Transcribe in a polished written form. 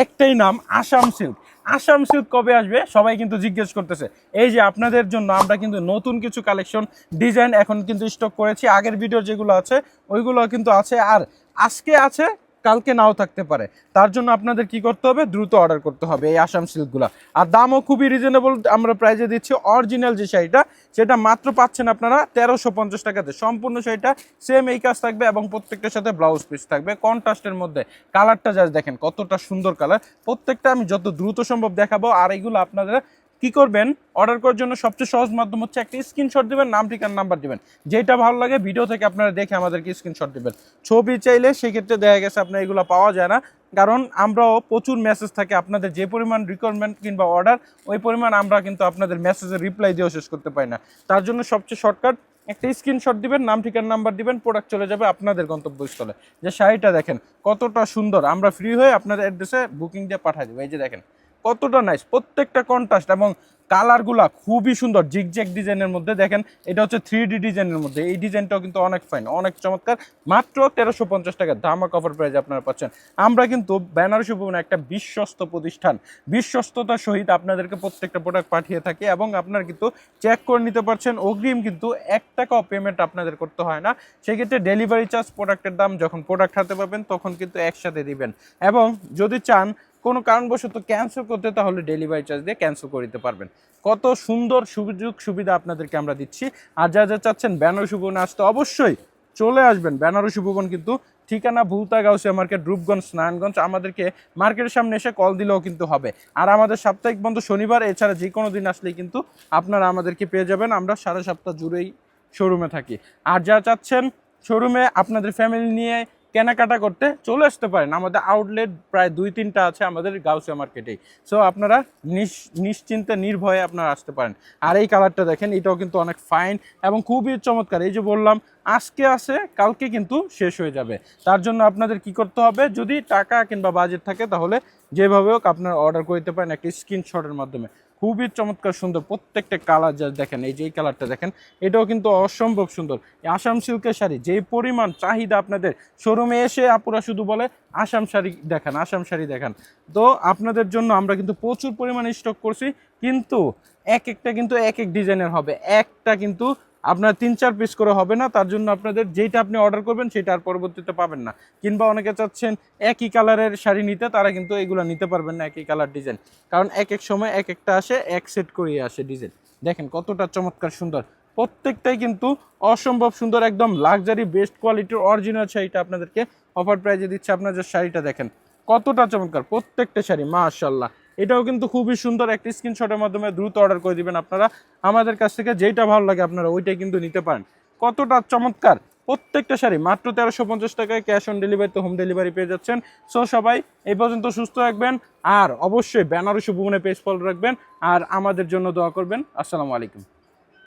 একটাই নাম, Assam silk. Assam silk কবে আসবে সবাই কিন্তু জিজ্ঞেস করতেছে। এই যে আপনাদের জন্য আমরা কিন্তু নতুন কিছু কালেকশন ডিজাইন এখন কিন্তু স্টক করেছি। আগের ভিডিও যেগুলো আছে ওইগুলো কিন্তু আছে, আর আজকে আছে, কালকে নাও থাকতে পারে। তার জন্য আপনাদের কি করতে হবে, দ্রুত অর্ডার করতে হবে এই আসাম সিল্কগুলো। আর দামও খুবই রিজনেবল আমরা প্রাইজে দিচ্ছি। অরিজিনাল যে শাড়িটা সেটা মাত্র পাচ্ছেন আপনারা 1350 টাকাতে। সম্পূর্ণ শাড়িটা সেম এই কাজ থাকবে এবং প্রত্যেকটার সাথে ব্লাউজ পিস থাকবে কন্ট্রাস্টের মধ্যে। কালারটা জাস্ট দেখেন কতটা সুন্দর কালার। প্রত্যেকটা আমি যত দ্রুত সম্ভব দেখাবো। আর এগুলো আপনারা কি করবেন, অর্ডার করার জন্য সবচেয়ে সহজ মাধ্যম হচ্ছে একটা স্ক্রিনশট দিবেন, নাম ঠিকানা নাম্বার দিবেন, যেটা ভালো লাগে ভিডিও থেকে আপনারা দেখে আমাদেরকে স্ক্রিনশট দিবেন। ছবি চাইলে সেক্ষেত্রে দেখা গেছে আপনার এগুলো পাওয়া যায় না, কারণ আমরাও প্রচুর মেসেজ থাকে, আপনাদের যে পরিমাণ রিকোয়ারমেন্ট কিংবা অর্ডার ওই পরিমাণ আমরা কিন্তু আপনাদের মেসেজের রিপ্লাই দিয়েও শেষ করতে পারি না। তার জন্য সবচেয়ে শর্টকাট একটা স্ক্রিনশট দিবেন, নাম ঠিকানা নাম্বার দিবেন, প্রোডাক্ট চলে যাবে আপনাদের গন্তব্যস্থলে। যে শাড়িটা দেখেন কতটা সুন্দর, আমরা ফ্রি হয়ে আপনাদের অ্যাড্রেসে বুকিং দিয়ে পাঠিয়ে দেবো। এই যে দেখেন কতটা নাইস, প্রত্যেকটা কন্ট্রাস্ট এবং কালারগুলা খুবই সুন্দর জিগজ্যাগ ডিজাইনের মধ্যে। দেখেন এটা হচ্ছে 3D ডিজাইনের মধ্যে, এই ডিজাইনটাও কিন্তু অনেক ফাইন, অনেক চমৎকার। মাত্র 1350 টাকা ধামাকা অফার প্রাইসে আপনারা পাচ্ছেন। আমরা কিন্তু বেনারসি ভবনে একটা বিশ্বস্ত প্রতিষ্ঠান, বিশ্বস্ততার সহিত আপনাদেরকে প্রত্যেকটা প্রোডাক্ট পাঠিয়ে থাকি এবং আপনারা কিন্তু চেক করে নিতে পারছেন। অগ্রিম কিন্তু 1 টাকাও পেমেন্ট আপনাদের করতে হয় না। সেক্ষেত্রে ডেলিভারি চার্জ, প্রোডাক্টের দাম যখন প্রোডাক্ট হাতে পাবেন তখন কিন্তু একসাথে দিবেন। এবং যদি চান কোনো কারণবশত ক্যান্সেল করতে, তাহলে ডেলিভারি চার্জ দিয়ে ক্যান্সেল করে দিতে পারবেন। কত সুন্দর সুযোগ সুবিধা আপনাদেরকে আমরা দিচ্ছি। আর যা যা চাচ্ছেন বেনারসি ভবনে আসতে অবশ্যই চলে আসবেন। বেনারসি ভবন কিন্তু ঠিকানা ভুলতা গাউসিয়া মার্কেট, রূপগঞ্জ, নারায়ণগঞ্জ। আমাদেরকে মার্কেটের সামনে এসে কল দিলেও কিন্তু হবে। আর আমাদের সাপ্তাহিক বন্ধ শনিবার, এছাড়া যে কোনো দিন আসলেই কিন্তু আপনারা আমাদেরকে পেয়ে যাবেন। আমরা সারা সপ্তাহ জুড়েই শোরুমে থাকি। আর যা চাচ্ছেন শোরুমে আপনাদের ফ্যামিলি নিয়ে কেনাকাটা করতে চলে আসতে পারেন। আমাদের আউটলেট প্রায় 2-3টা আছে আমাদের গাউসিয়া মার্কেটেই। সো আপনারা নিশ্চিন্তে নির্ভয়ে আপনারা আসতে পারেন। আর এই কালারটা দেখেন, এটাও কিন্তু অনেক ফাইন এবং খুবই চমৎকার। এই যে বললাম আজকে আছে, কালকে কিন্তু শেষ হয়ে যাবে। তার জন্য আপনাদের কি করতে হবে, যদি টাকা কিংবা বাজেট থাকে তাহলে যেভাবে হোক আপনারা অর্ডার করতে পারেন একটা স্ক্রিনশটের মাধ্যমে। খুবই চমৎকার সুন্দর প্রত্যেকটা কালার। যা দেখেন এই যে এই কালারটা দেখেন, এটাও কিন্তু অসম্ভব সুন্দর। আসাম সিল্কের শাড়ি যেই পরিমাণ চাহিদা, আপনাদের শোরুমে এসে আপুরা শুধু বলে আসাম শাড়ি দেখান, আসাম শাড়ি দেখান। তো আপনাদের জন্য আমরা কিন্তু প্রচুর পরিমাণে স্টক করছি, কিন্তু এক একটা কিন্তু এক এক ডিজাইনের হবে, একটা কিন্তু আপনার 3-4 পিস করে হবে না। তার জন্য আপনাদের যেটা আপনি অর্ডার করবেন সেটা আর পরবর্তীতে পাবেন না। কিংবা অনেকে চাচ্ছেন একই কালারের শাড়ি নিতে, তারা কিন্তু এগুলো নিতে পারবেন না একই কালার ডিজাইন, কারণ এক এক সময় এক একটা আসে, এক সেট করিয়ে আসে ডিজাইন। দেখেন কতটা চমৎকার সুন্দর, প্রত্যেকটাই কিন্তু অসম্ভব সুন্দর, একদম লাক্সারি বেস্ট কোয়ালিটির অরিজিনাল শাড়িটা আপনাদেরকে অফার প্রাইজে দিচ্ছে। আপনাদের শাড়িটা দেখেন কতটা চমৎকার, প্রত্যেকটা শাড়ি মাশাআল্লাহ। এটাও কিন্তু খুবই সুন্দর। একটা স্ক্রিনশটের মাধ্যমে দ্রুত অর্ডার করে দিবেন আপনারা আমাদের কাছ থেকে, যেটা ভালো লাগে আপনারা ওইটাই কিন্তু নিতে পারেন। কতটা চমৎকার প্রত্যেকটা শাড়ি। মাত্র 1350 টাকায় ক্যাশ অন ডেলিভারিতে হোম ডেলিভারি পেয়ে যাচ্ছেন। সো সবাই এই পর্যন্ত সুস্থ রাখবেন, আর অবশ্যই বেনারসি ভবনে পেজ ফলো রাখবেন, আর আমাদের জন্য দোয়া করবেন। আসসালামু আলাইকুম।